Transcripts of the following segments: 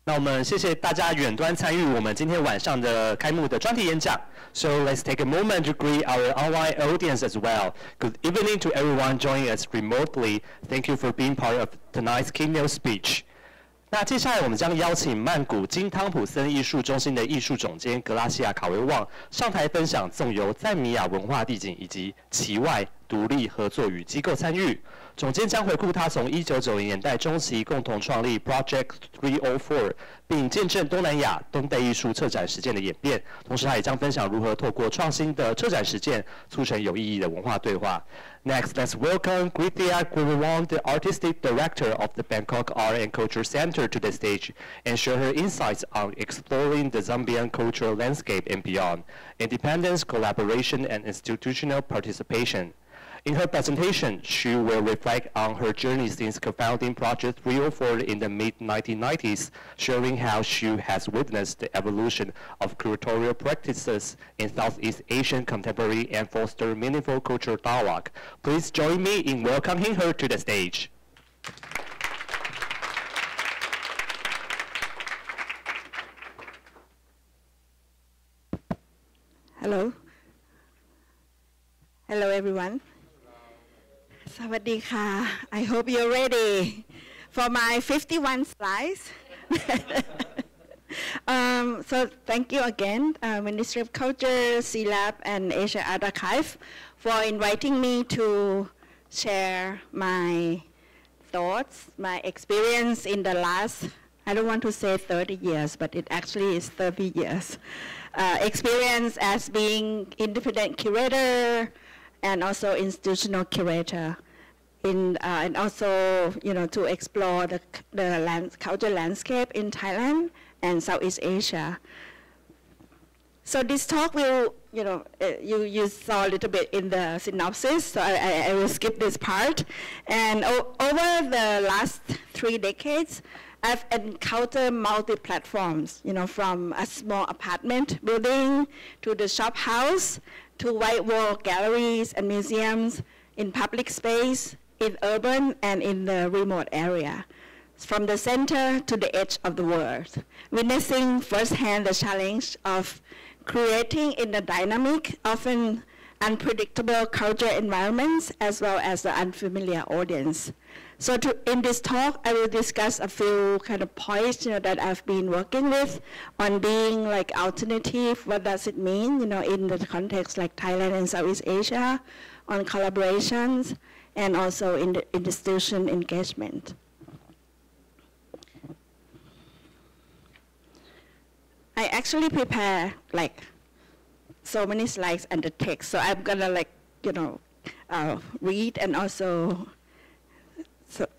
那我们谢谢大家远端参与我们今天晚上的开幕的专题演讲。So let's take a moment to greet our online audience as well. Good evening to everyone joining us remotely. Thank you for being part of tonight's keynote speech. 那接下来我们将邀请曼谷金汤普森艺术中心的艺术总监格拉西亚卡维旺上台分享纵游赞米亚文化地景以及其外独立合作与机构参与。总监将回顾他从1990年代中期共同创立 Project 304，并见证东南亚当代艺术策展实践的演变。同时，他也将分享如何透过创新的策展实践，促成有意义的文化对话。Next, let's welcome Grithia Guruwong, the artistic director of the Bangkok Art and Culture Center, to the stage and share her insights on exploring the Zambian cultural landscape and beyond, independence, collaboration, and institutional participation. In her presentation, she will reflect on her journey since co-founding Project 304 in the mid-1990s, sharing how she has witnessed the evolution of curatorial practices in Southeast Asian contemporary and foster meaningful cultural dialogue. Please join me in welcoming her to the stage. Hello. Hello, everyone. Sawadee-ka. I hope you're ready for my 51 slides. So thank you again, Ministry of Culture, CLAB, and Asia Art Archive for inviting me to share my thoughts, my experience in the last, I don't want to say 30 years, but it actually is 30 years. Experience as being independent curator, and also institutional curator, and also, to explore the culture landscape in Thailand and Southeast Asia. So this talk will, you saw a little bit in the synopsis, so I will skip this part. And over the last 3 decades, I've encountered multi-platforms, from a small apartment building to the shop house, to white wall galleries and museums in public space, in urban and in the remote area, from the center to the edge of the world, witnessing firsthand the challenge of creating in the dynamic, often unpredictable culture environments, as well as the unfamiliar audience. So in this talk, I will discuss a few kind of points that I've been working with on being like alternative. What does it mean, in the context like Thailand and Southeast Asia, on collaborations, and also in the institution engagement. I actually prepare like so many slides and the text, so I'm gonna read and also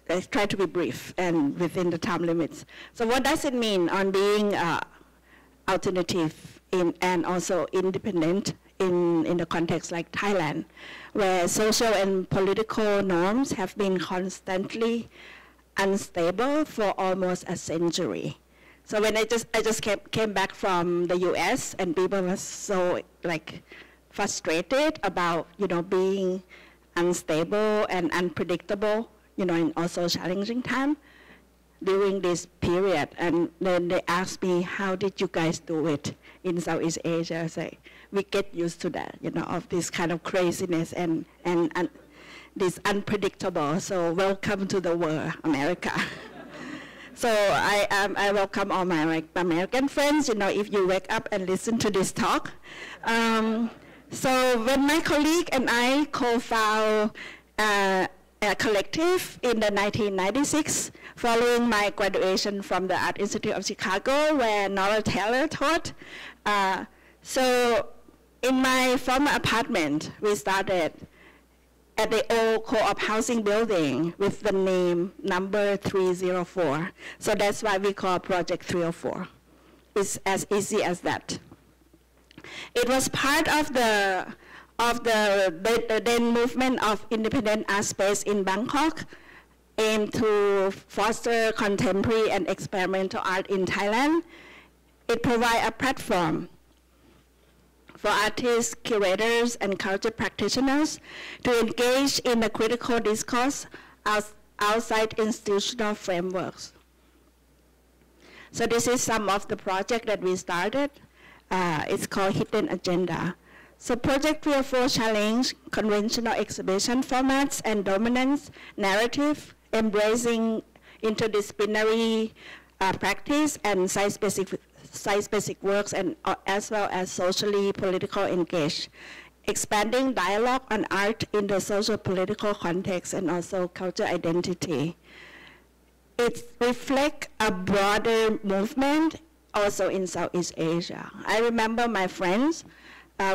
I try to be brief and within the time limits. So what does it mean on being alternative and also independent in the context like Thailand, where social and political norms have been constantly unstable for almost a century? So when I just came back from the US, and people were so frustrated about being unstable and unpredictable, in also challenging time during this period. And then they asked me, how did you guys do it in Southeast Asia? I say, we get used to that, of this kind of craziness and this unpredictable. So welcome to the world, America. So I welcome all my American friends, if you wake up and listen to this talk. So when my colleague and I co-found a collective in the 1996, following my graduation from the Art Institute of Chicago, where Nora Taylor taught. So in my former apartment, we started at the old co-op housing building with the name number 304. So that's why we call Project 304. It's as easy as that. It was part of the then movement of independent art space in Bangkok, aimed to foster contemporary and experimental art in Thailand. It provides a platform for artists, curators, and culture practitioners to engage in the critical discourse outside institutional frameworks. So this is some of the project that we started. It's called Hidden Agenda. So Project 304 challenge conventional exhibition formats and dominance narrative, embracing interdisciplinary practice and site-specific works, and as well as socially political engaged, expanding dialogue on art in the social-political context and also culture identity. It reflects a broader movement also in Southeast Asia. I remember my friends,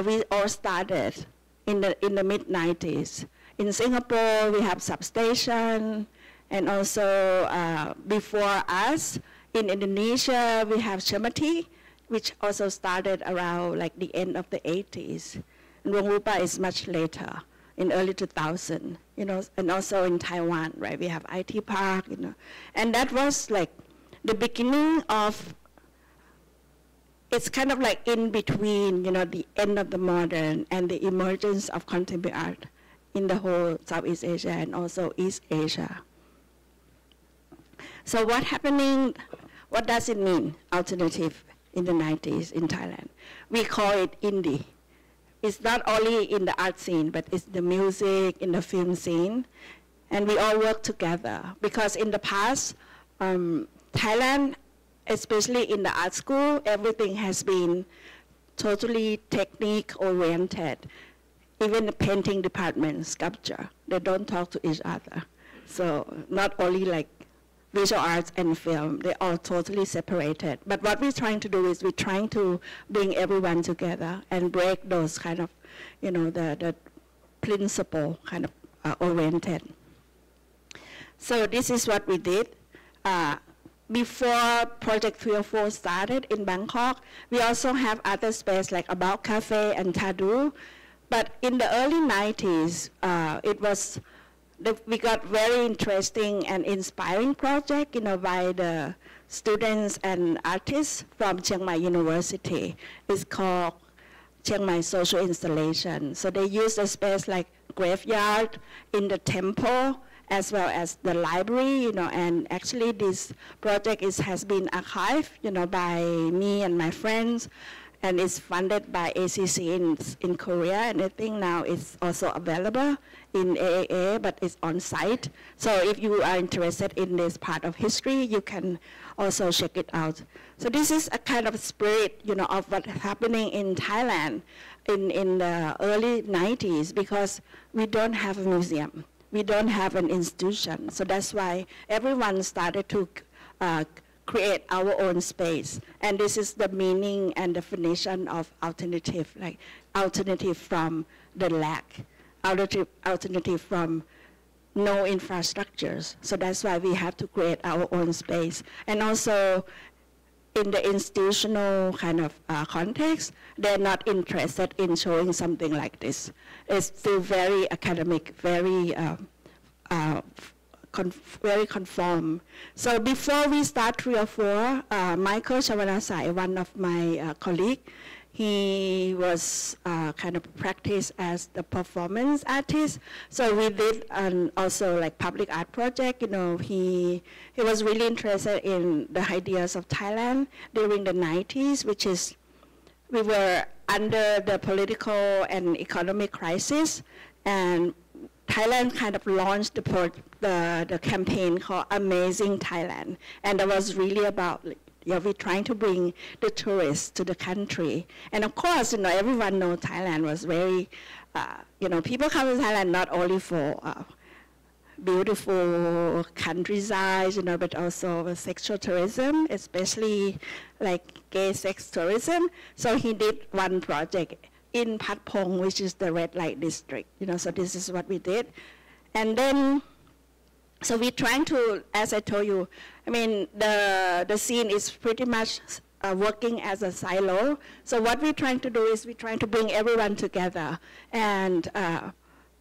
we all started in the mid-90s. In Singapore, we have Substation, and also before us, in Indonesia, we have Cermati, which also started around like the end of the 80s. And Ruang Rupa is much later, in early 2000, you know, and also in Taiwan, right? We have IT Park, you know. And that was like the beginning of, it's kind of like in between, you know, the end of the modern and the emergence of contemporary art in the whole Southeast Asia and also East Asia. So what does it mean, alternative in the 90s in Thailand? We call it indie. It's not only in the art scene, but it's the music, in the film scene, and we all work together. Because in the past, Thailand, especially in the art school, everything has been totally technique-oriented. Even the painting department, sculpture, they don't talk to each other. So not only like visual arts and film, they're all totally separated. But what we're trying to do is we're trying to bring everyone together and break those kind of, you know, the principle kind of oriented. So this is what we did. Before Project 304 started in Bangkok, we also have other space like About Cafe and Tadu. But in the early 90s, we got very interesting and inspiring project, you know, by the students and artists from Chiang Mai University. It's called Chiang Mai Social Installation. So they use the space like graveyard in the temple, as well as the library, you know, and actually this project has been archived, you know, by me and my friends, and it's funded by ACC in Korea, and I think now it's also available in AAA, but it's on site. So if you are interested in this part of history, you can also check it out. So this is a kind of spirit, you know, of what's happening in Thailand in the early 90s, because we don't have a museum. We don't have an institution. So that's why everyone started to create our own space. And this is the meaning and definition of alternative, like alternative from the lack, alternative from no infrastructures. So that's why we have to create our own space. And also in the institutional kind of context, they're not interested in showing something like this. It's still very academic, very very conform. So before we start 304, Michael Chavanasai, one of my colleagues, he was kind of practiced as the performance artist. So we did also like public art project. You know, he was really interested in the ideas of Thailand during the 90s, which is, we were under the political and economic crisis, and Thailand kind of launched the campaign called Amazing Thailand. And that was really about, we're trying to bring the tourists to the country. And of course, you know, everyone knows Thailand was very, you know, people come to Thailand not only for beautiful countryside, you know, but also sexual tourism, especially like gay sex tourism. So he did one project in Pat Pong, which is the red light district, you know, so this is what we did. And then, so we're trying to, as I told you, I mean, the scene is pretty much working as a silo. So what we're trying to do is we're trying to bring everyone together. And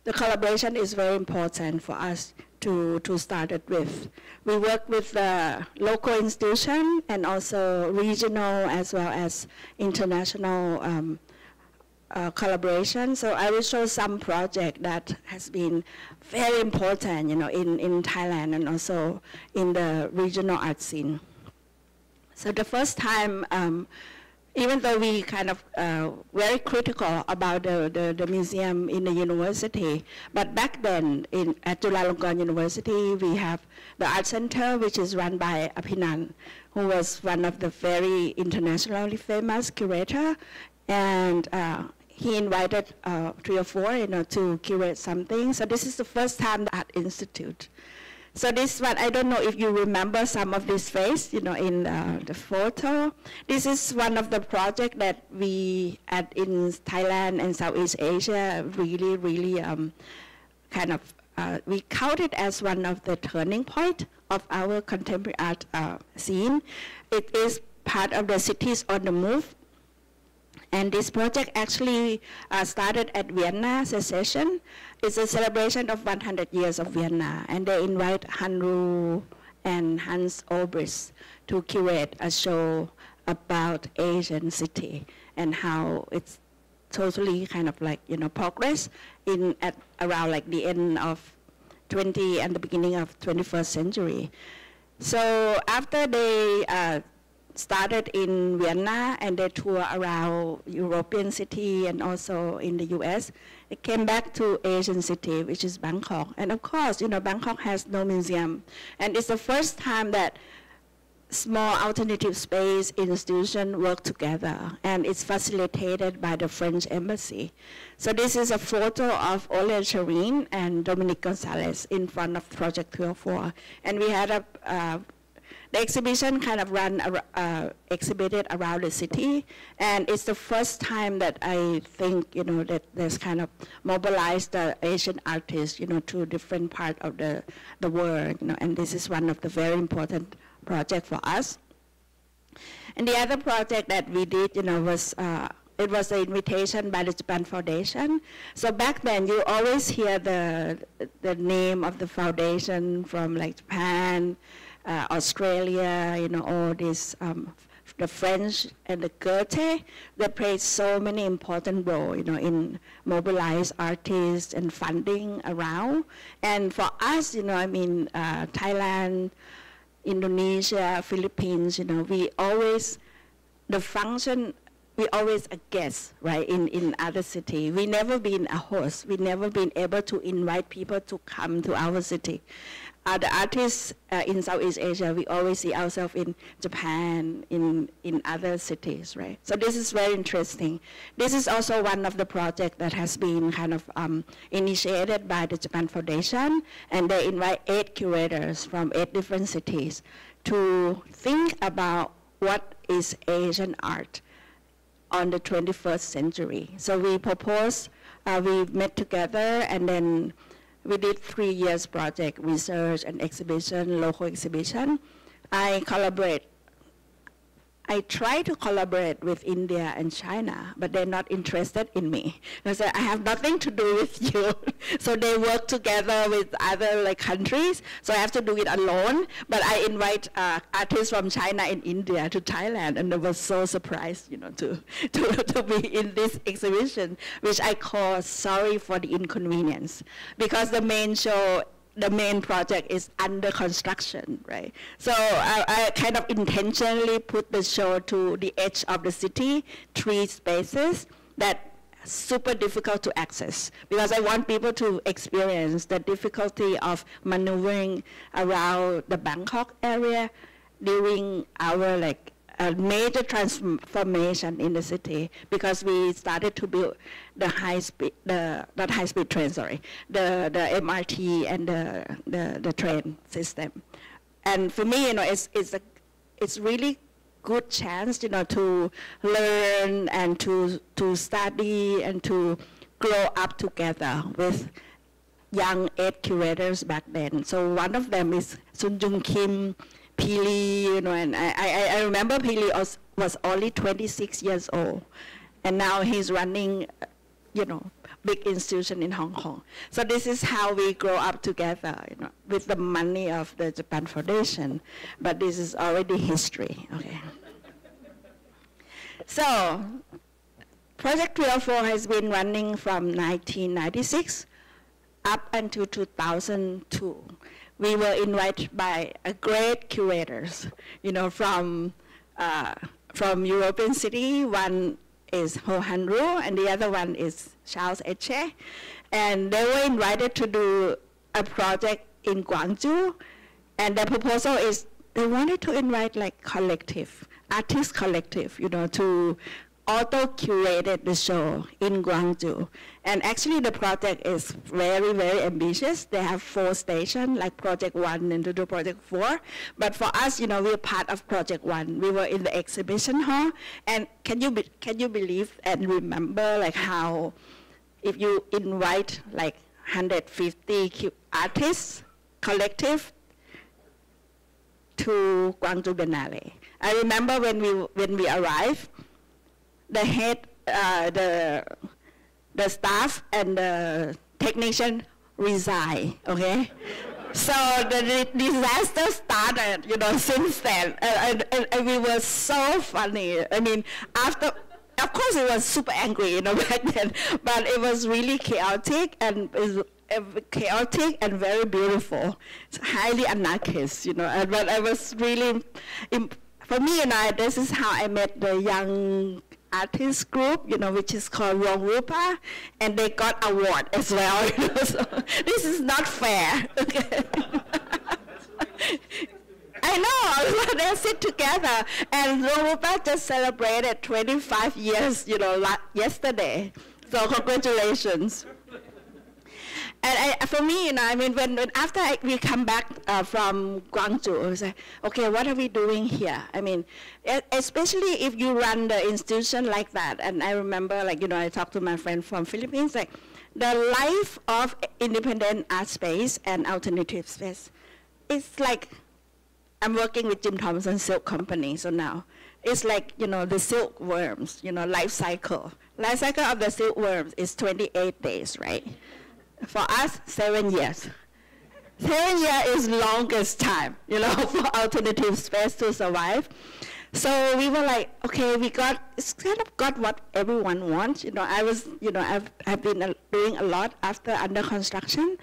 the collaboration is very important for us to start it with. We work with the local institution and also regional as well as international collaboration. So I will show some project that has been very important, you know, in Thailand and also in the regional art scene. So the first time, even though we kind of very critical about the museum in the university, but back then at Chulalongkorn University, we have the art center, which is run by Aphinan, who was one of the very internationally famous curator, and he invited 3 or 4, to curate something. So this is the first time the Art Institute. So this one, I don't know if you remember some of this face, in the photo. This is one of the projects that we in Thailand and Southeast Asia really, really we count it as one of the turning point of our contemporary art scene. It is part of the Cities on the Move. And this project actually started at Vienna Secession. It's a celebration of 100 years of Vienna, and they invite Hanru and Hans Obrist to curate a show about Asian city and how it's totally kind of like, progress at around like the end of 20 and the beginning of 21st century. So after they started in Vienna and they tour around European city and also in the US. It came back to Asian city, which is Bangkok. And of course, Bangkok has no museum. And it's the first time that small alternative space institutions work together, and it's facilitated by the French embassy. So this is a photo of Ole Charin and Dominique Gonzalez in front of Project 304. And we had the exhibition kind of exhibited around the city, and it's the first time that I think, that there's kind of mobilized the Asian artists, to different parts of the world, and this is one of the very important projects for us. And the other project that we did, was it was an invitation by the Japan Foundation. So back then, you always hear the name of the foundation from like Japan, Australia, all this, the French and the Goethe, they played so many important roles, in mobilize artists and funding around. And for us, Thailand, Indonesia, Philippines, we always a guest, right, in other city. We never been a host. We never been able to invite people to come to our city. The artists in Southeast Asia, we always see ourselves in Japan, in other cities, right? So this is very interesting. This is also one of the projects that has been kind of initiated by the Japan Foundation, and they invite 8 curators from 8 different cities to think about what is Asian art on the 21st century. So we proposed, we met together, and then we did 3 years project, research and exhibition, local exhibition. I try to collaborate with India and China, but they're not interested in me. They say, I have nothing to do with you. So they work together with other countries, so I have to do it alone. But I invite artists from China and India to Thailand, and they were so surprised, to be in this exhibition, which I call Sorry for the Inconvenience, because the main project is under construction, right? So I kind of intentionally put the show to the edge of the city, 3 spaces that super difficult to access, because I want people to experience the difficulty of maneuvering around the Bangkok area during our a major transformation in the city, because we started to build the not high-speed train, sorry, the MRT and the train system. And for me, it's really good chance, to learn and to study and to grow up together with young 8 curators back then. So one of them is Sun Jung Kim, Pili, and I remember Pili was only 26 years old, and now he's running, big institution in Hong Kong. So this is how we grow up together, with the money of the Japan Foundation, but this is already history, okay. So, Project 304 has been running from 1996 up until 2002. We were invited by great curators, from from European city. One is Ho Han-ru, and the other one is Charles Eche. And they were invited to do a project in Gwangju. And the proposal is they wanted to invite like collective, artist collective, you know, to auto-curated the show in Gwangju. And actually the project is very, very ambitious. They have 4 stations, like Project 1 and to do Project 4. But for us, you know, we're part of Project 1. We were in the exhibition hall. And can you believe and remember like how if you invite like 150 artists, collective, to Gwangju Biennale. I remember when we arrived, the head, the staff and the technician resigned, okay? So the disaster started, you know, since then. And we were so funny. I mean, after, of course it was super angry, you know, back then, but it was really chaotic and very beautiful. It's highly anarchist, you know, but I was really, for me and I, this is how I met the young artist group, you know, which is called Wong Rupa, and they got award as well, you know, so this is not fair. Okay. I know, they sit together, and Wong Rupa just celebrated 25 years, you know, yesterday, so congratulations. And for me, you know, I mean, when after we come back from Gwangju, I was like, okay, what are we doing here? I mean, especially if you run the institution like that. And I remember, like, you know, I talked to my friend from Philippines, like, the life of independent art space and alternative space, it's like, I'm working with Jim Thompson Silk Company, so now, it's like, you know, the silkworms, you know, life cycle. Life cycle of the silkworms is 28 days, right? For us, 7 years. 7 years is longest time, you know, for alternative space to survive. So we were like, okay, it's kind of got what everyone wants. You know, I've been doing a lot after under construction.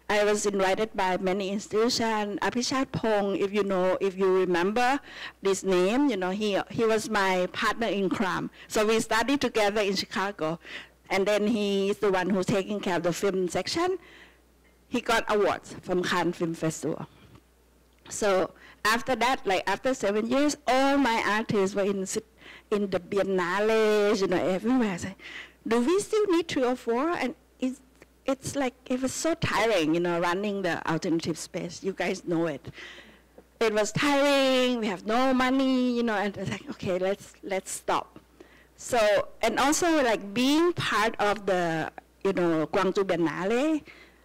I was invited by many institutions. Apichat Pong, if you remember this name, you know, he was my partner in crime. So we studied together in Chicago. And then he is the one who's taking care of the film section. He got awards from Cannes Film Festival. So after that, like after 7 years, all my artists were in the Biennale, you know, everywhere. I said, do we still need 3 or 4? And it's like, it was so tiring, you know, running the alternative space. You guys know it. It was tiring, we have no money, you know, and it's like, okay, let's stop. So, and also like being part of the, you know, Gwangju Biennale,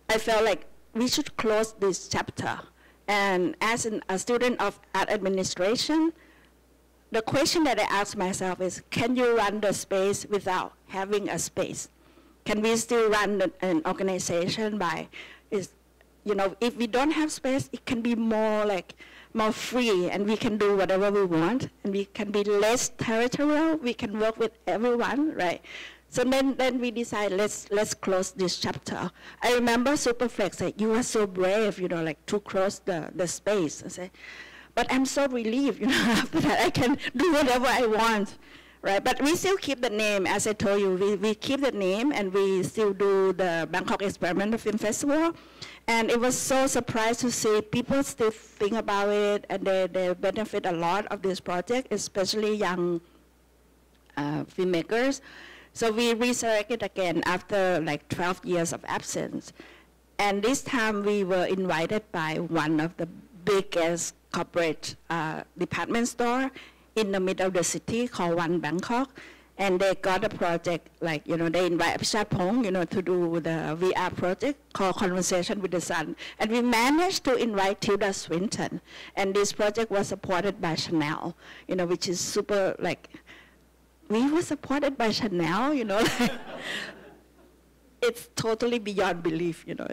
I felt like we should close this chapter. And as a student of art administration, the question that I ask myself is, can you run the space without having a space? Can we still run an organization by, you know, if we don't have space, it can be more free, and we can do whatever we want, and we can be less territorial. We can work with everyone, right? So then we decide let's close this chapter. I remember Superflex said, "You are so brave, you know, like to close the space." I said, but I'm so relieved, you know, after that I can do whatever I want, right? But we still keep the name, as I told you. We keep the name, and we still do the Bangkok Experimental Film Festival. And it was so surprised to see people still think about it, and they benefit a lot of this project, especially young filmmakers. So we resurrected again after like 12 years of absence. And this time we were invited by one of the biggest corporate department store in the middle of the city called One Bangkok. And they got a project, like, you know, they invite Apichat Pong, you know, to do the VR project called Conversation with the Sun. And we managed to invite Tilda Swinton. And this project was supported by Chanel, you know, which is super, like, we were supported by Chanel, you know. It's totally beyond belief, you know.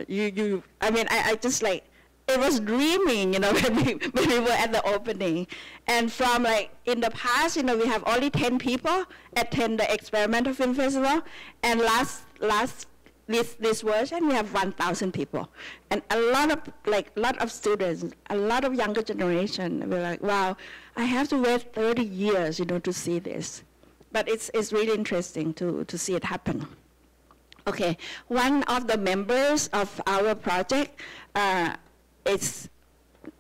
I mean, I just like, it was dreaming, you know, when we were at the opening. And from like, in the past, you know, we have only 10 people attend the Experimental Film Festival. And last this version, we have 1,000 people, and a lot of students, a lot of younger generation. We're like, wow, I have to wait 30 years, to see this, but it's really interesting to see it happen. Okay, one of the members of our project is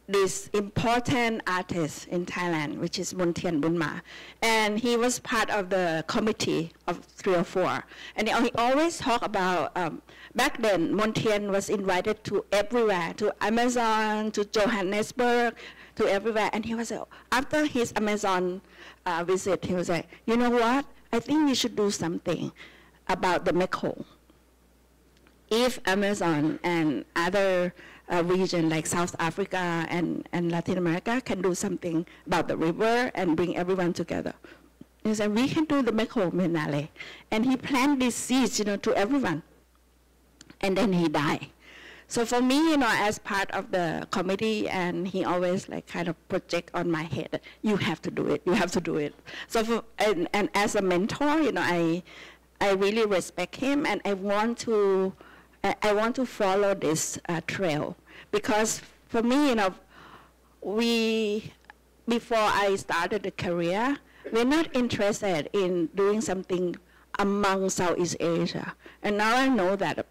this important artist in Thailand, which is Montien Bunma. And he was part of the committee of 3 or 4. And he always talk about, back then, Montien was invited to everywhere, to Amazon, to Johannesburg, to everywhere. And he was, after his Amazon visit, he was like, you know what? I think we should do something about the Mekong. If Amazon and other region like South Africa and Latin America can do something about the river and bring everyone together. He said, we can do the Mekong Biennale. And he planted these seeds, to everyone. And then he died. So for me, as part of the committee, and he always kind of project on my head, you have to do it, you have to do it. So and as a mentor, I really respect him, and I want to follow this trail, because for me, before I started the career, we're not interested in doing something among Southeast Asia. And now I know that,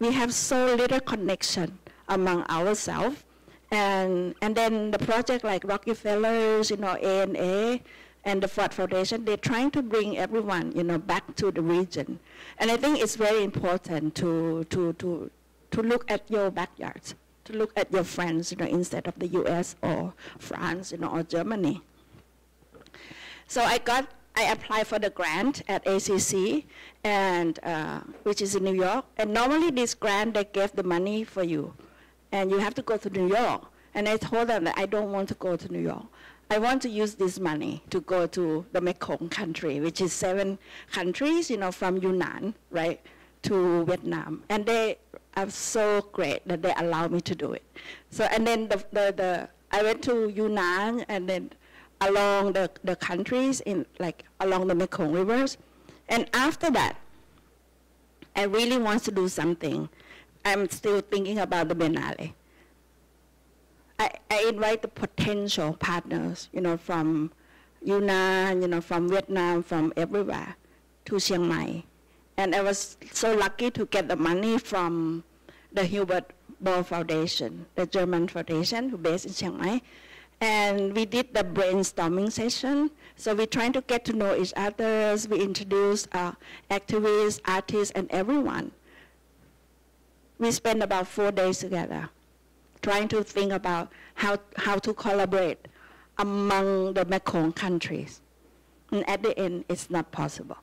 we have so little connection among ourselves. And then the project like Rockefellers, ANA, and the Ford Foundation, they're trying to bring everyone, back to the region. And I think it's very important to look at your backyards, to look at your friends, instead of the US or France, or Germany. So I applied for the grant at ACC, and which is in New York. And normally this grant, they gave the money for you, and you have to go to New York. And I told them that I don't want to go to New York. I want to use this money to go to the Mekong country, which is 7 countries, from Yunnan, right, to Vietnam. And they are so great that they allow me to do it. So, and then I went to Yunnan, and then along the countries, along the Mekong rivers. And after that, I really want to do something. I'm still thinking about the Biennale. I invite the potential partners, from Yunnan, from Vietnam, from everywhere, to Chiang Mai. And I was so lucky to get the money from the Hubert Ball Foundation, the German foundation, who based in Chiang Mai. And we did the brainstorming session. So we're trying to get to know each other. We introduced activists, artists, and everyone. We spent about 4 days together, trying to think about how to collaborate among the Mekong countries. And at the end, it's not possible.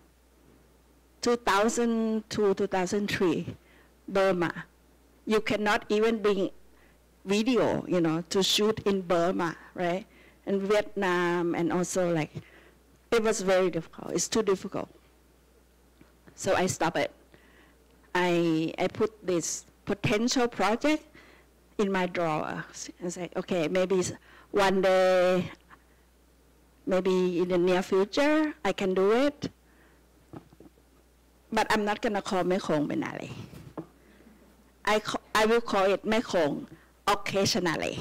2002, 2003, Burma. You cannot even bring video, to shoot in Burma, right? And Vietnam, and also it was very difficult. It's too difficult. So I stopped it. I put this potential project in my drawer. I said, okay, maybe one day, maybe in the near future, I can do it. But I'm not gonna call Mekong Biennale. I will call it Mekong occasionally.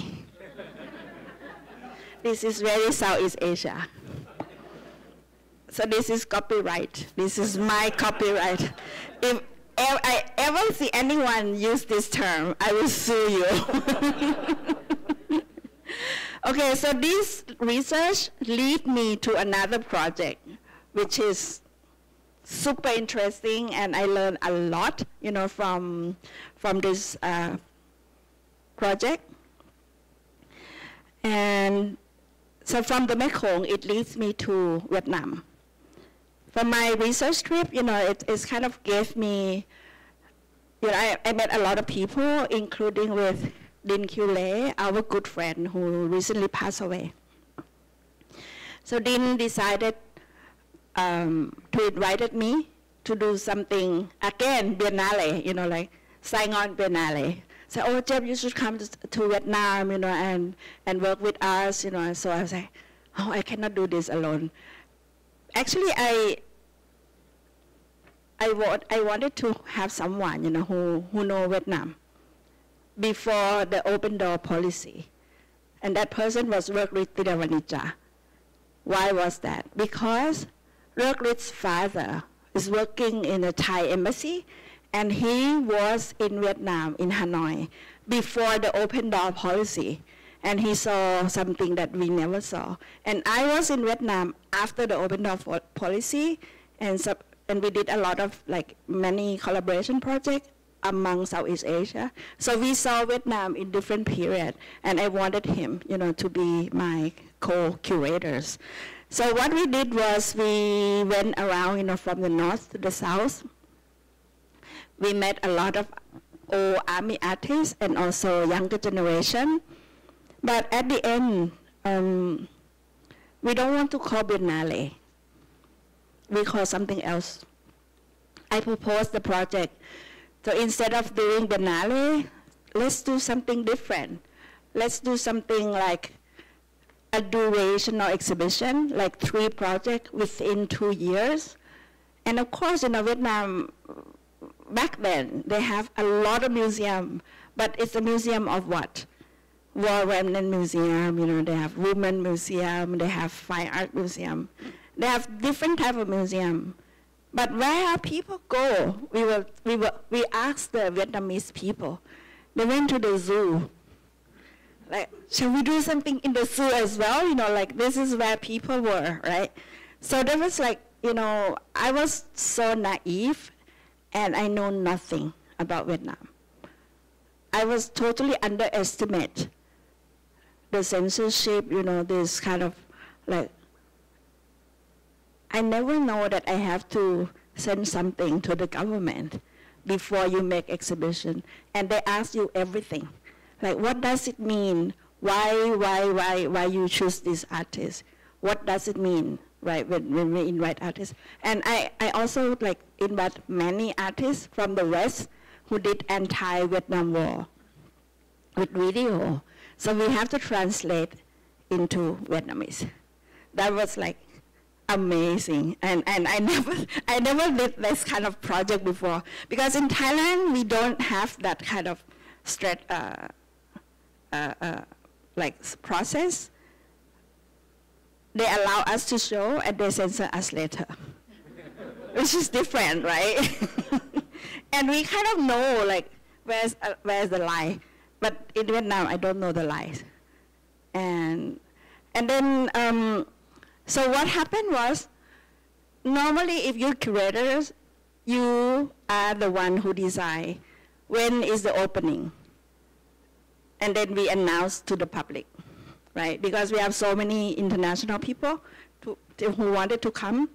This is very Southeast Asia. So this is copyright. This is my copyright. If I ever see anyone use this term, I will sue you. Okay, so this research lead me to another project, which is super interesting, and I learned a lot, from this project. And so from the Mekong, it leads me to Vietnam. For my research trip, it kind of gave me, I met a lot of people, including with Din Kyu Le, our good friend who recently passed away. So Din decided to invite me to do something, again, Biennale, Saigon Biennale. So, oh, Jeff, you should come to Vietnam, and work with us, So I was like, oh, I cannot do this alone. Actually, I wanted to have someone, who know Vietnam before the open door policy. And that person was Rukrit Tidavanija. Why was that? Because Rukrit's father is working in the Thai embassy, and he was in Vietnam, in Hanoi, before the open door policy. And he saw something that we never saw. And I was in Vietnam after the open door policy, and we did a lot of many collaboration projects among Southeast Asia. So we saw Vietnam in different periods, and I wanted him, to be my co-curators. So what we did was we went around, from the north to the south. We met a lot of old army artists and also younger generation. But at the end, we don't want to call Biennale. We call something else. I proposed the project. So instead of doing Biennale, let's do something different. Let's do something like a durational exhibition, like 3 projects within 2 years. And of course, Vietnam, back then, they have a lot of museums, but it's a museum of what? War Remnant Museum, they have Women Museum, they have Fine Art Museum. They have different type of museum. But where people go, we asked the Vietnamese people. They went to the zoo. Shall we do something in the zoo as well? This is where people were, right? So there was I was so naive, and I know nothing about Vietnam. I was totally underestimate the censorship, this kind of I never know that I have to send something to the government before you make exhibition. And they ask you everything. What does it mean? Why you choose this artist? What does it mean, right, when we invite artists? And I also invite many artists from the West who did anti-Vietnam War with video. So we have to translate into Vietnamese. That was amazing, and I never did this kind of project before, because in Thailand we don't have that kind of process. They allow us to show and they censor us later, which is different, right? And we kind of know where's the lie, but in Vietnam I don't know the lies, and then. So what happened was, normally if you're curators, you are the one who decide when is the opening. And then we announce to the public, right? Because we have so many international people who wanted to come.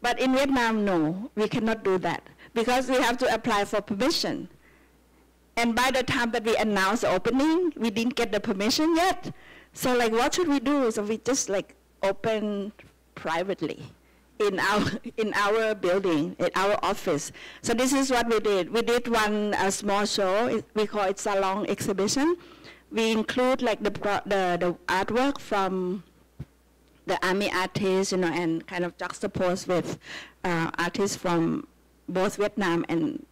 But in Vietnam, no, we cannot do that, because we have to apply for permission. And by the time that we announce the opening, we didn't get the permission yet. So what should we do? So we just open privately in our building, in our office. So this is what we did. We did one small show. We call it Salon Exhibition. We include the artwork from the army artists, and kind of juxtaposed with artists from both Vietnam and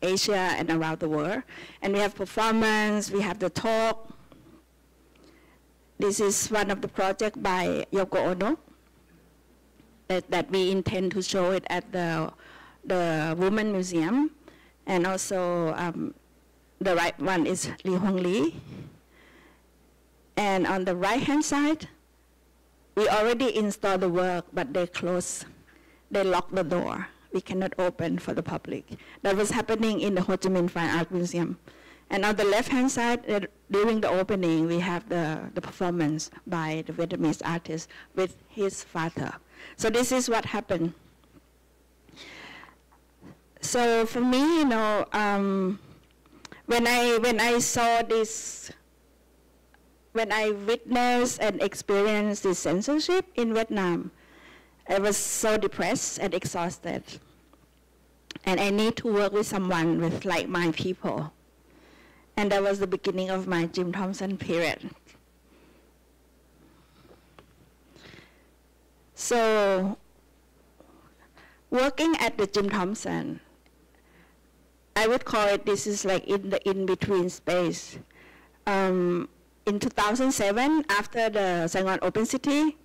Asia and around the world. And we have performance. We have the talk. This is one of the projects by Yoko Ono that we intend to show it at the Women Museum. And also the right one is Lee Hong Lee. And on the right-hand side, we already installed the work, but they closed, they locked the door. We cannot open for the public. That was happening in the Ho Chi Minh Fine Art Museum. And on the left-hand side, during the opening, we have the performance by the Vietnamese artist with his father. So this is what happened. So for me, when I saw this, when I witnessed and experienced this censorship in Vietnam, I was so depressed and exhausted. And I need to work with someone with like-minded people. And that was the beginning of my Jim Thompson period. So working at the Jim Thompson, I would call it, this is like in the in-between space. In 2007, after the Saigon Open City,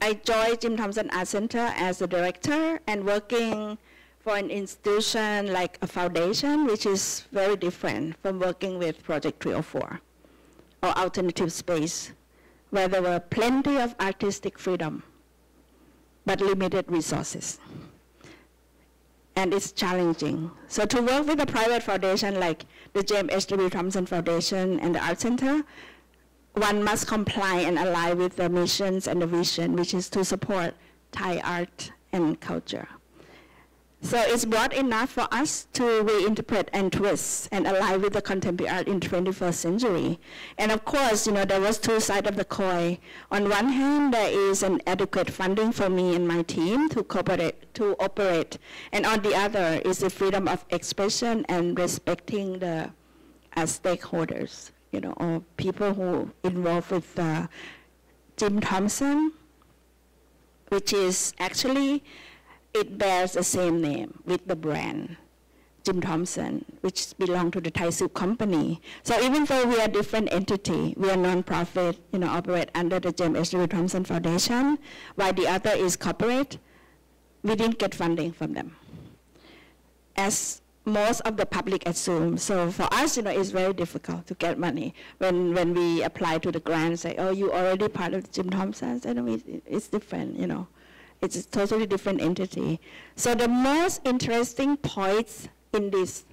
I joined Jim Thompson Art Center as a director and working for an institution like a foundation, which is very different from working with Project 304 or alternative space, where there were plenty of artistic freedom, but limited resources. And it's challenging. So to work with a private foundation like the James H.W. Thompson Foundation and the Art Center, one must comply and align with the missions and the vision, which is to support Thai art and culture. So it's broad enough for us to reinterpret and twist and align with the contemporary art in 21st century. And of course, there was two sides of the coin. On one hand, there is an adequate funding for me and my team to operate. And on the other is the freedom of expression and respecting the stakeholders, or people who involved with Jim Thompson, which is actually, it bears the same name with the brand, Jim Thompson, which belongs to the Thai Silk Company. So even though we are different entity, we are non-profit, operate under the James H.W. Thompson Foundation, while the other is corporate, we didn't get funding from them, as most of the public assume. So for us, it's very difficult to get money when we apply to the grant, say, oh, you already part of Jim Thompson. So it's different, It's a totally different entity. So the most interesting points in this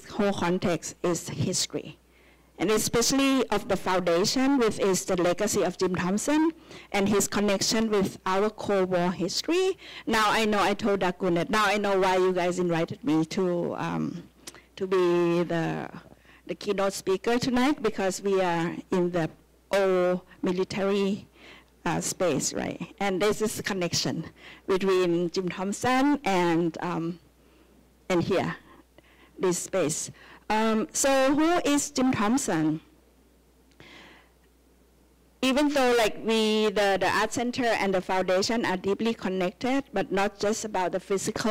whole context is history, and especially of the foundation, which is the legacy of Jim Thompson and his connection with our Cold War history. Now I know, I told Dakun that now I know why you guys invited me to be the keynote speaker tonight, because we are in the old military space, right? And there's this connection between Jim Thompson and here, this space. So who is Jim Thompson? Even though the Art Center and the foundation are deeply connected, but not just about the physical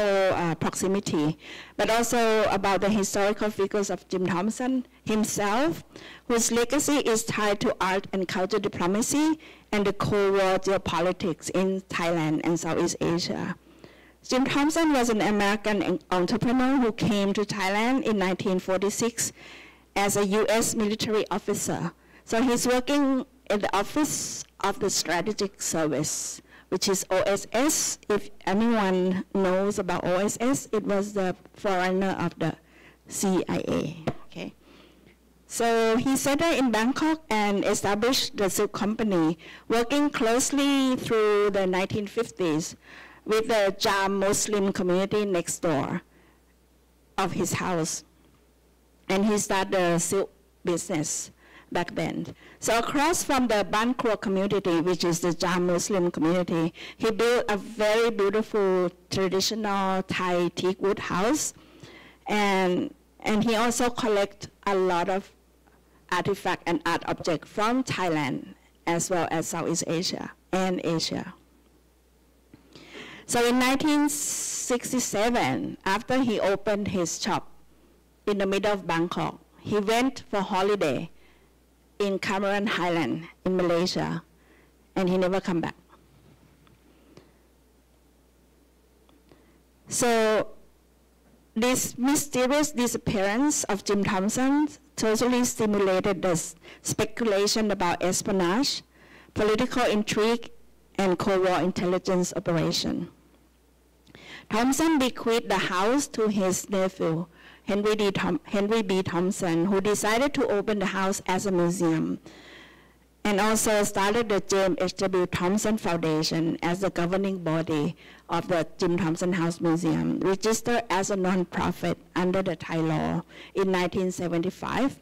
proximity, but also about the historical figures of Jim Thompson himself, whose legacy is tied to art and culture diplomacy and the Cold War geopolitics in Thailand and Southeast Asia. Jim Thompson was an American entrepreneur who came to Thailand in 1946 as a U.S. military officer. So he's working in the Office of the Strategic Service, which is OSS. If anyone knows about OSS, it was the forerunner of the CIA, okay? So he settled in Bangkok and established the Silk Company, working closely through the 1950s with the Jam Muslim community next door of his house. And he started the silk business back then. So across from the Ban Krok community, which is the Jam Muslim community, he built a very beautiful traditional Thai teak wood house. And he also collected a lot of artifacts and art objects from Thailand, as well as Southeast Asia and Asia. So in 1967, after he opened his shop in the middle of Bangkok, he went for holiday in Cameron Highland in Malaysia, and he never come back. So this mysterious disappearance of Jim Thompson totally stimulated the speculation about espionage, political intrigue, and Cold War intelligence operation. Thompson bequeathed the house to his nephew, Henry B. Thompson, who decided to open the house as a museum, and also started the James H.W. Thompson Foundation as the governing body of the Jim Thompson House Museum, registered as a non-profit under the Thai law in 1975.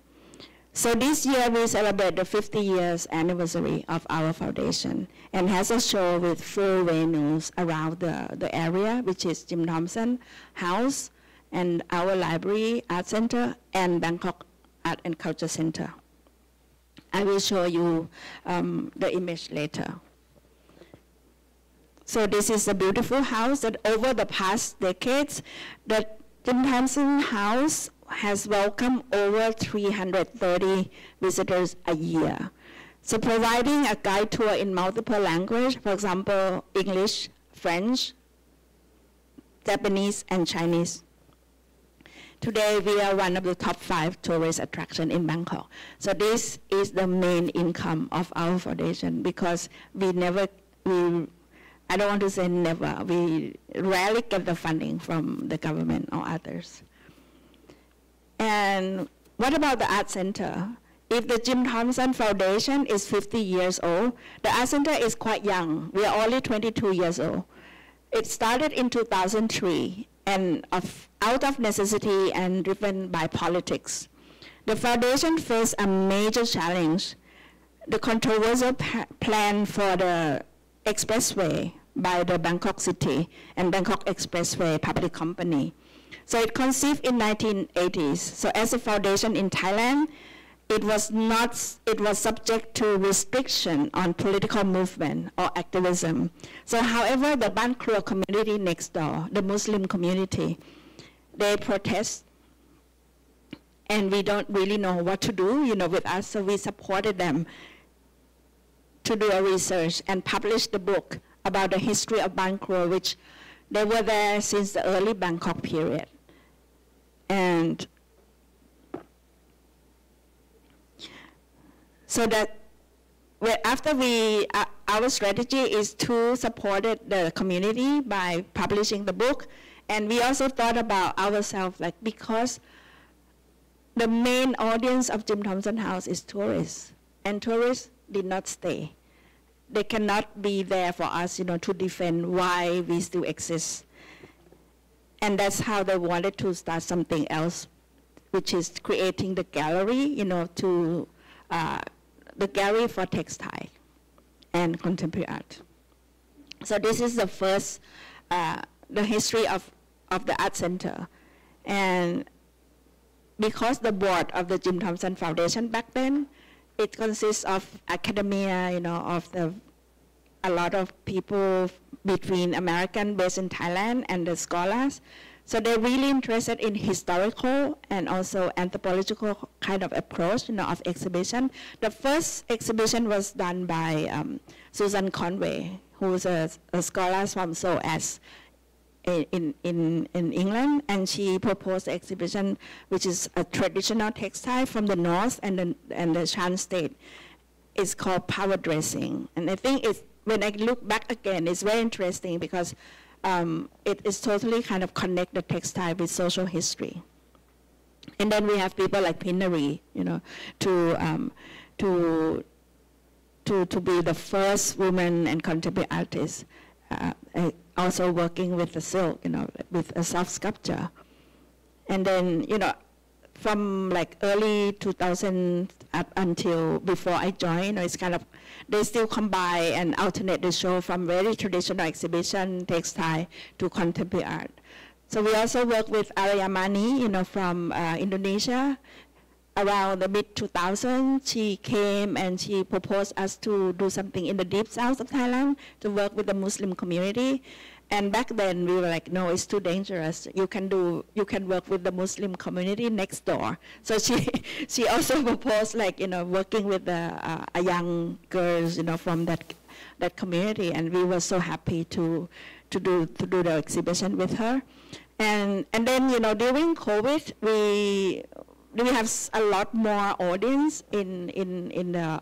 So this year we celebrate the 50 years anniversary of our foundation, and has a show with 4 venues around the area, which is Jim Thompson House, and our library, art center, and Bangkok Art and Culture Center. I will show you the image later. So this is a beautiful house that over the past decades, the Jim Thompson House has welcomed over 330 visitors a year. So providing a guide tour in multiple languages, for example, English, French, Japanese, and Chinese. Today, we are one of the top 5 tourist attractions in Bangkok. So this is the main income of our foundation because I don't want to say never, we rarely get the funding from the government or others. And what about the Art Center? If the Jim Thompson Foundation is 50 years old, the Art Center is quite young. We are only 22 years old. It started in 2003 and out of necessity and driven by politics. The foundation faced a major challenge, the controversial plan for the expressway by the Bangkok City and Bangkok Expressway Public Company. So it conceived in 1980s. So as a foundation in Thailand, it was subject to restriction on political movement or activism. So however, the Ban Krua community next door, the Muslim community, they protest, and we don't really know what to do, with us, so we supported them to do a research and publish the book about the history of Ban Krua, which they were there since the early Bangkok period. And so that after our strategy is to support the community by publishing the book, and we also thought about ourselves, because the main audience of Jim Thompson House is tourists, and tourists did not stay. They cannot be there for us, to defend why we still exist. And that's how they wanted to start something else, which is creating the gallery, the gallery for textile and contemporary art. So this is the first, the history of the Art Center. And because the board of the Jim Thompson Foundation back then, it consists of academia, a lot of people between American based in Thailand and the scholars. So they're really interested in historical and also anthropological kind of approach, of exhibition. The first exhibition was done by Susan Conway, who is a scholar from SOAS in England, and she proposed an exhibition which is a traditional textile from the north and the Shan state. It's called power dressing, and I think when I look back again, it's very interesting because it is totally kind of connect the textile with social history. And then we have people like Pinari, to be the first woman and contemporary artist, also working with the silk, with a soft sculpture. And then, from early 2000 up until before I joined, it's kind of, they still combine and alternate the show from very traditional exhibition, textile, to contemporary art. So we also work with Arya Mani, from Indonesia. Around the mid-2000s, she came and she proposed us to do something in the deep south of Thailand to work with the Muslim community. And back then we were like, no, it's too dangerous. You can work with the Muslim community next door. So she also proposed working with a young girls, from that community, and we were so happy to do the exhibition with her. And then during COVID we have a lot more audience in the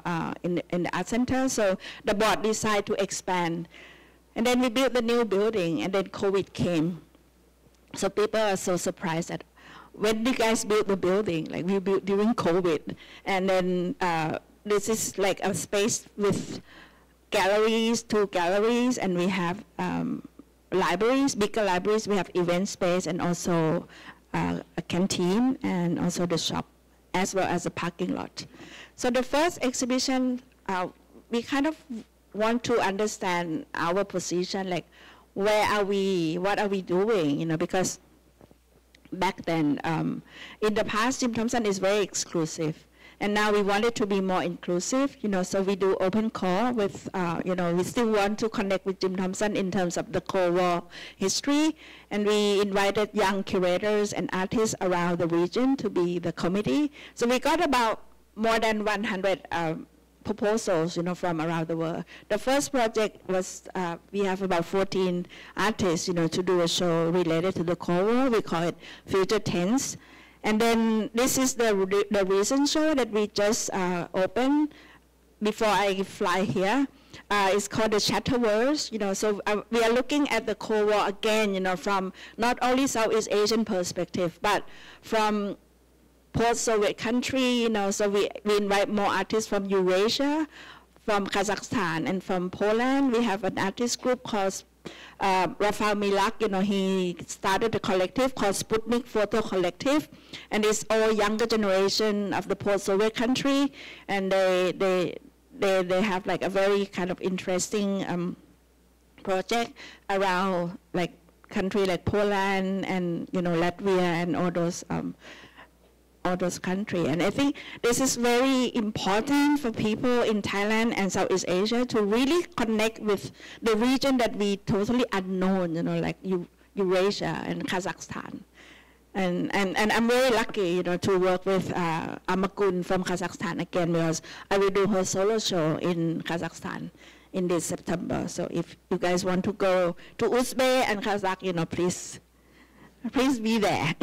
art center. So the board decided to expand. And then we built the new building, and then COVID came. So people are so surprised that, when did you guys build the building? We built during COVID. And then this is a space with galleries, 2 galleries, and we have libraries, bigger libraries. We have event space and also a canteen and also the shop, as well as a parking lot. So the first exhibition, we kind of want to understand our position, where are we, what are we doing, because back then, in the past, Jim Thompson is very exclusive. And now we want it to be more inclusive, so we do open call with, we still want to connect with Jim Thompson in terms of the Cold War history. And we invited young curators and artists around the region to be the committee. So we got about more than 100 proposals, from around the world. The first project was, we have about 14 artists, to do a show related to the Cold War. We call it Future Tense. And then this is the recent show that we just opened before I fly here. It's called the Shatterverse, so we are looking at the Cold War again, from not only Southeast Asian perspective, but from post-Soviet country, so we invite more artists from Eurasia, from Kazakhstan, and from Poland. We have an artist group called Rafał Milak. He started a collective called Sputnik Photo Collective, and it's all younger generation of the post-Soviet country, and they have like a very kind of interesting project around like country like Poland and Latvia and all those countries. And I think this is very important for people in Thailand and Southeast Asia to really connect with the region that we totally unknown, like Eurasia and Kazakhstan. And I'm very lucky, to work with Amakun from Kazakhstan again, because I will do her solo show in Kazakhstan in this September. So if you guys want to go to Uzbek and Kazakh, please be there.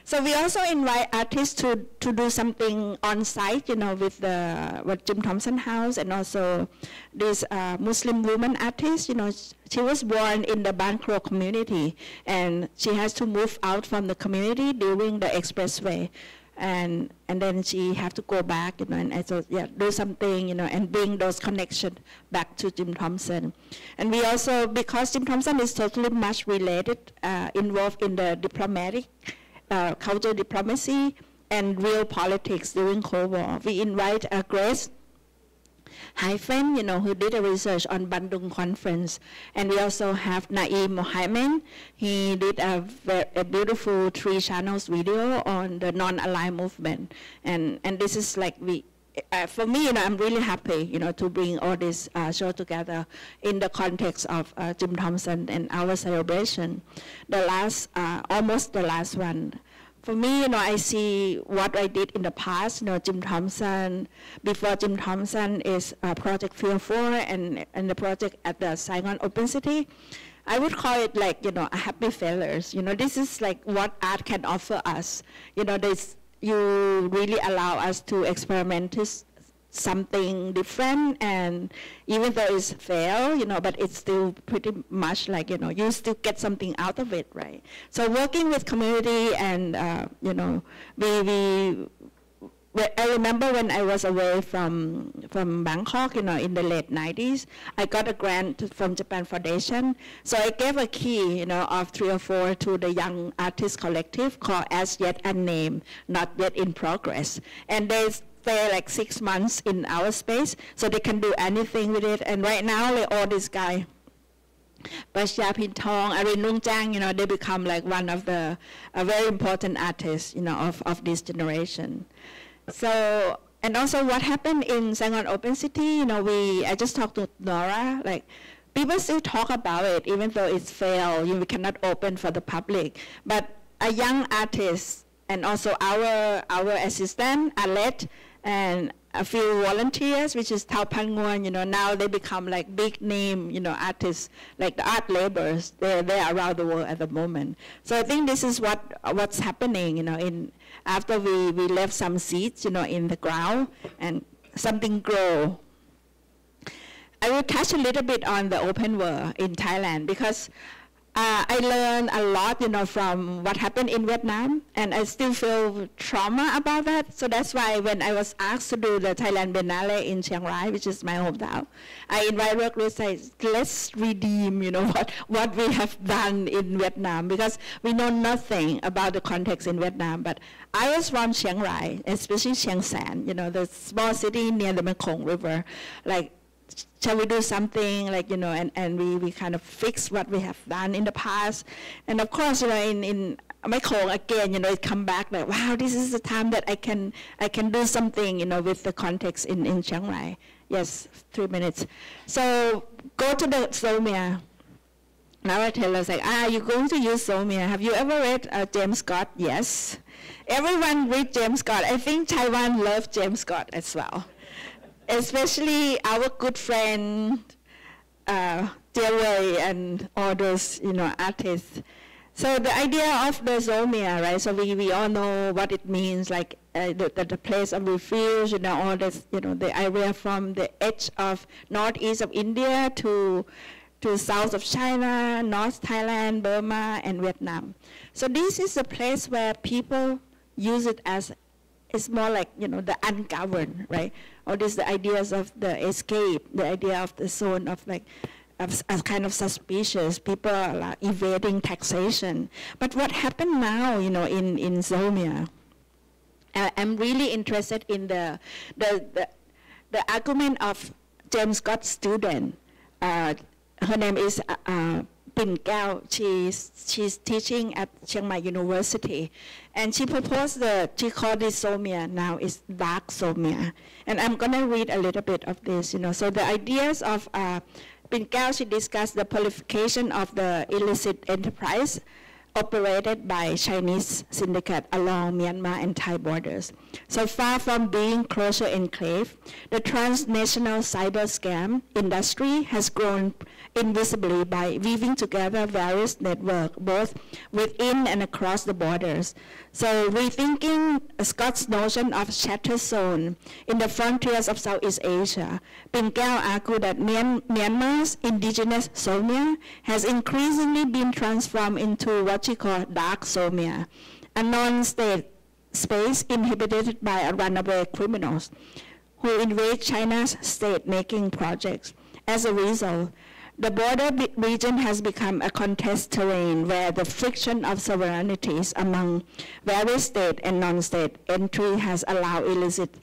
So we also invite artists to do something on site, with the Jim Thompson House, and also this Muslim woman artist. She was born in the Bangkok community, and she has to move out from the community during the expressway. And then she have to go back, and so do something, and bring those connections back to Jim Thompson. And we also, because Jim Thompson is totally much related, involved in the diplomatic, culture diplomacy, and real politics during Cold War. We invite Grace Hyphen, who did a research on Bandung Conference. And we also have Naeem Mohammed. He did a beautiful 3 channels video on the non-aligned movement. And this is like, for me, I'm really happy, to bring all this show together in the context of Jim Thompson and our celebration. The last, almost the last one. For me, I see what I did in the past, Jim Thompson. Before Jim Thompson is Project Field 4 and the project at the Saigon Open City. I would call it like, a happy failures. This is like what art can offer us. You really allow us to experiment something different, and even though it's fail, but it's still pretty much like, you still get something out of it, right? So working with community and, I remember when I was away from Bangkok, in the late 90s, I got a grant from Japan Foundation. So I gave a key, of 3 or 4 to the young artist collective called As Yet Unnamed, Not Yet in Progress. And they stay like 6 months in our space, so they can do anything with it. And right now, like all these guys, Bashya Pintong, Arin Nungchang, they become like one of the very important artists, of this generation. So, and also what happened in Saigon Open City, I just talked to Nora, like people still talk about it, even though it's failed, we cannot open for the public. But a young artist and also our assistant, Alet, and a few volunteers, which is Thao Pan Nguyen, now they become like big name, artists, like the art laborers. They're around the world at the moment. So I think this is what's happening, after we left some seeds, in the ground, and something grow. I will touch a little bit on the open world in Thailand, because I learned a lot, from what happened in Vietnam, and I still feel trauma about that. So that's why when I was asked to do the Thailand Biennale in Chiang Rai, which is my hometown, I invite work groups to say, let's redeem, what we have done in Vietnam, because we know nothing about the context in Vietnam. But I was from Chiang Rai, especially Chiang San, the small city near the Mekong River, like, shall we do something like, and we kind of fix what we have done in the past. And of course, in Mekong again, it come back like, wow, this is the time that I can do something, with the context in Chiang Rai. Yes, 3 minutes. So go to the Somia. Now I tell us like, you're going to use Somia. Have you ever read James Scott? Yes. Everyone read James Scott. I think Taiwan loves James Scott as well. Especially our good friend, Jia Wei and all those, artists. So the idea of the Somia, right? So we all know what it means, like the place of refuge, all this, the area from the edge of northeast of India to south of China, North Thailand, Burma, and Vietnam. So this is a place where people use it as, it's more like, the ungoverned, right? Or this the ideas of the escape, the idea of the zone of like, as kind of suspicious, people are evading taxation. But what happened now, in Somia, I'm really interested in the argument of James Scott's student. Her name is Pin Kao. She's teaching at Chiang Mai University. And she proposed she called this Somia, now it's dark Somia. And I'm gonna read a little bit of this, So the ideas of Pin Kao, she discussed the proliferation of the illicit enterprise operated by Chinese syndicate along Myanmar and Thai borders. So far from being closure enclave, the transnational cyber scam industry has grown invisibly by weaving together various networks, both within and across the borders. So rethinking Scott's notion of shattered zone in the frontiers of Southeast Asia, Pin Kao argued that Myanmar's indigenous Somia has increasingly been transformed into what she called dark Somia, a non-state space inhabited by runaway criminals who invade China's state-making projects. As a result, the border region has become a contest terrain where the friction of sovereignties among various state and non-state entry has allowed illicit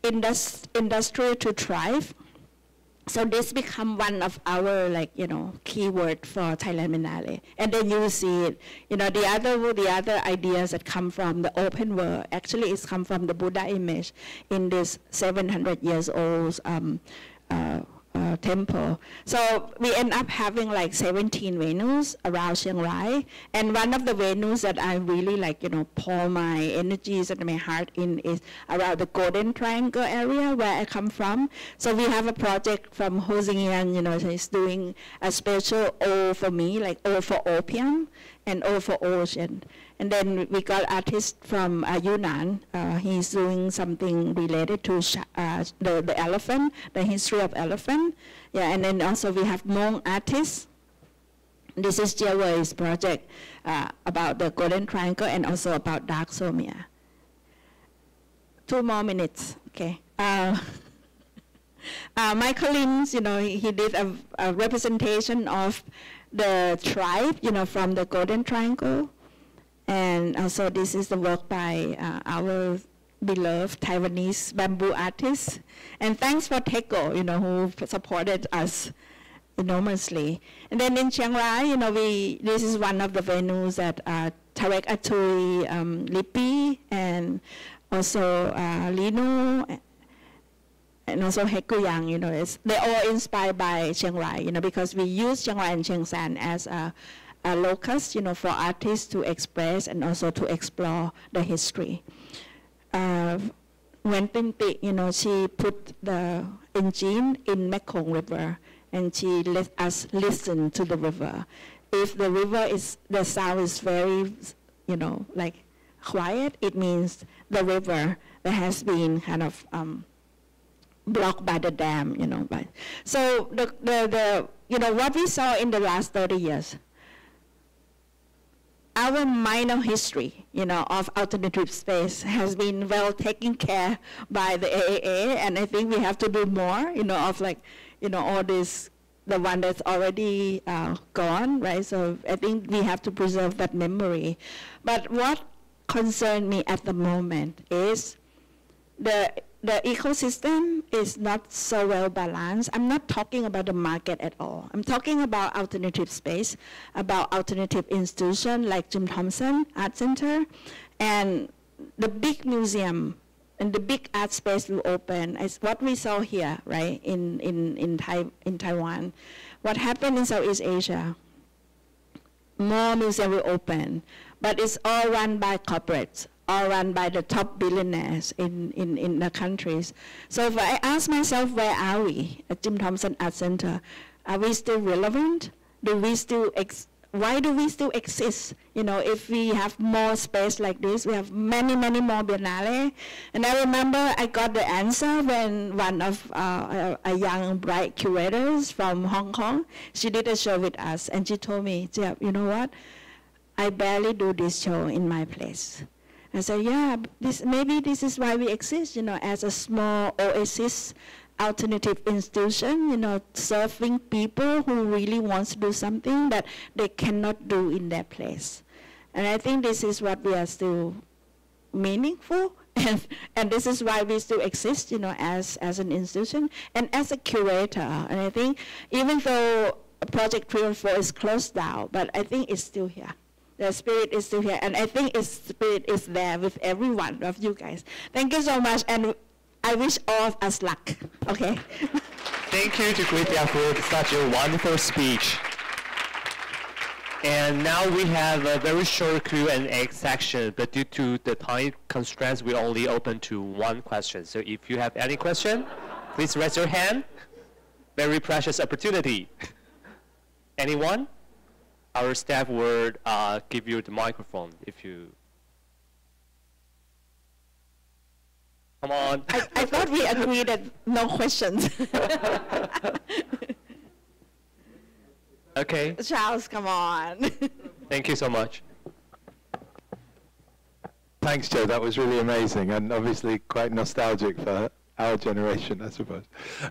industry to thrive. So this become one of our keyword for Thailand Biennale. And then you see it, the other ideas that come from the open world, actually it's come from the Buddha image in this 700 years old temple. So we end up having 17 venues around Chiang Rai. And one of the venues that I really pour my energies and my heart in is around the Golden Triangle area where I come from. So we have a project from Ho Sing Yan, he's doing a special O for me, like O for opium and O for ocean. And then we got artists from Yunnan. He's doing something related to the elephant, the history of elephant. Yeah, and then also we have Hmong artists. This is Jia Wei's project about the Golden Triangle and also about dark Somia. 2 more minutes, okay. Michael Lins, he did a representation of the tribe, from the Golden Triangle. And also this is the work by our beloved Taiwanese bamboo artist. And thanks for Teco, who supported us enormously. And then in Chiang Rai, this is one of the venues that Tarek Atui, Lippi, and also Lino, and also Hekuyang, they're all inspired by Chiang Rai, because we use Chiang Rai and Chiang San as a locus, for artists to express and also to explore the history. When Pinti, she put the engine in Mekong River and she let us listen to the river. If the river the sound is very, quiet, it means the river that has been kind of blocked by the dam, So what we saw in the last 30 years, our minor history, of alternative space has been well taken care by the AAA, and I think we have to do more, of all this, the one that's already gone, right? So I think we have to preserve that memory. But what concerned me at the moment is the the ecosystem is not so well balanced. I'm not talking about the market at all. I'm talking about alternative space, about alternative institution like Jim Thompson Art Center, and the big museum and the big art space will open. It's what we saw here, right, in Taiwan. What happened in Southeast Asia, more museums will open, but it's all run by corporates, all run by the top billionaires in the countries. So if I ask myself, where are we at Jim Thompson Art Center? Are we still relevant? Do we still why do we still exist? You know, if we have more space like this, we have many, many more Biennale. And I remember I got the answer when one of a young, bright curators from Hong Kong, she did a show with us, and she told me, Jeff, you know what? I barely do this show in my place. I said, yeah, maybe this is why we exist, you know, as a small oasis alternative institution, you know, serving people who really want to do something that they cannot do in their place. And I think this is what we are still meaningful, and this is why we still exist, you know, as an institution and as a curator. And I think even though Project 304 is closed down, but I think it's still here. The spirit is still here, and I think its spirit is there with every one of you guys. Thank you so much, and I wish all of us luck, okay? Thank you to Guitia for such a wonderful speech. And now we have a very short Q&A section, but due to the time constraints, we only open to one question. So if you have any question, please raise your hand. Very precious opportunity. Anyone? Our staff will give you the microphone if you... Come on. I thought we agreed that no questions. Okay. Charles, come on. Thank you so much. Thanks, Joe. That was really amazing and obviously quite nostalgic for our generation, I suppose.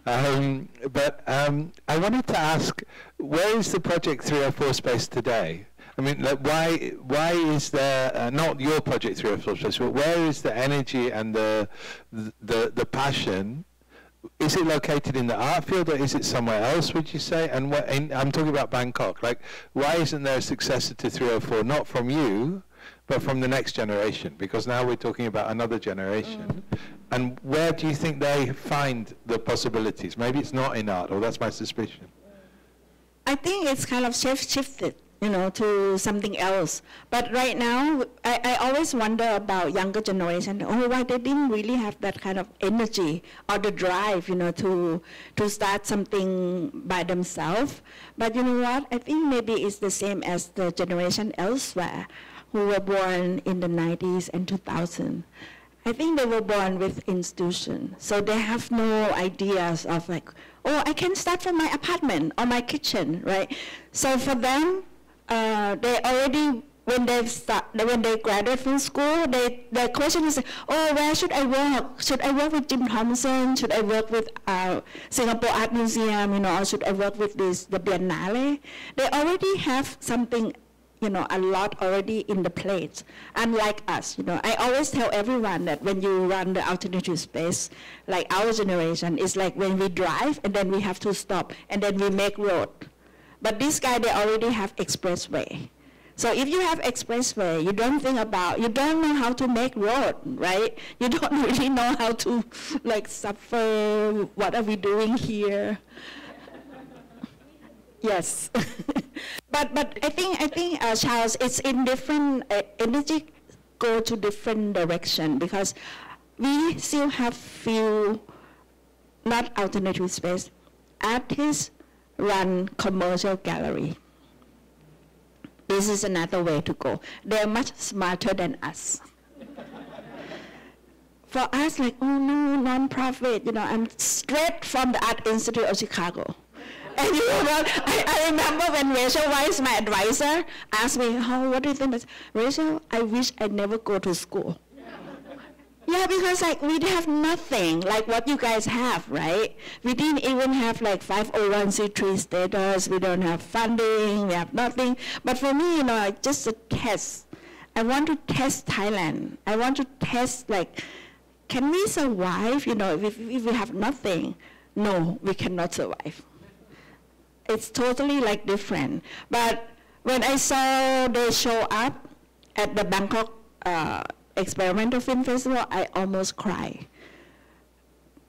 But I wanted to ask, where is the Project 304 space today? I mean, like, why is there not your Project 304 space, but where is the energy and the passion? Is it located in the art field, or is it somewhere else, would you say? And I'm talking about Bangkok. Like, why isn't there a successor to 304, not from you, but from the next generation? Because now we're talking about another generation. And where do you think they find the possibilities? Maybe it's not in art, or that's my suspicion. I think it's kind of shifted, you know, to something else. But right now, I always wonder about younger generation. Oh, why they didn't really have that kind of energy or the drive, you know, to start something by themselves. But you know what? I think maybe it's the same as the generation elsewhere who were born in the 90s and 2000. I think they were born with institution, so they have no ideas of like, oh, I can start from my apartment or my kitchen, right? So for them, they already, when they graduate from school, the question is, oh, where should I work? Should I work with Jim Thompson? Should I work with Singapore Art Museum? You know, or should I work with the Biennale? They already have something, you know, a lot already in the plate. Unlike us, you know, I always tell everyone that when you run the alternative space, like our generation, it's like when we drive and then we have to stop and then we make road. But this guy, they already have expressway. So if you have expressway, you don't know how to make road, right? You don't really know how to like suffer, what are we doing here? Yes. But I think Charles, it's in different, energy go to different direction because we still have few, not alternative space, artists run commercial gallery. This is another way to go. They're much smarter than us. For us, like, oh no, non-profit, you know, I'm straight from the Art Institute of Chicago. And you know what, I remember when Rachel Weiss, my advisor, asked me, oh, what do you think? Rachel, I wish I never go to school. Yeah, because like we have nothing like what you guys have, right? We didn't even have like 501c3 status. We don't have funding. We have nothing. But for me, you know, just a test. I want to test Thailand. I want to test like, can we survive, if we have nothing? No, we cannot survive. It's totally like different. But when I saw they show up at the Bangkok Experimental Film Festival, I almost cried.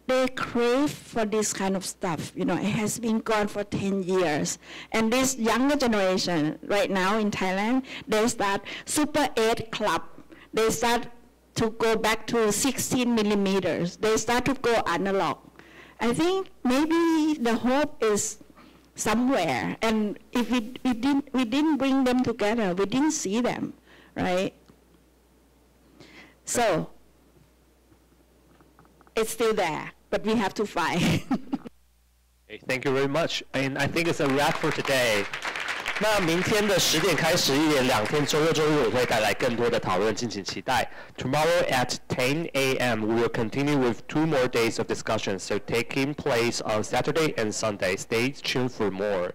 They crave for this kind of stuff. It has been gone for 10 years. And this younger generation right now in Thailand, they start Super 8 Club. They start to go back to 16 millimeters. They start to go analog. I think maybe the hope is somewhere. And if we didn't bring them together, we didn't see them, right? So, it's still there, but we have to fight. Okay, thank you very much. And I think it's a wrap for today. 那明天的10点开11点2天，周六周日我会带来更多的讨论，敬请期待。Tomorrow at 10 a.m. we will continue with 2 more days of discussion, so taking place on Saturday and Sunday. Stay tuned for more.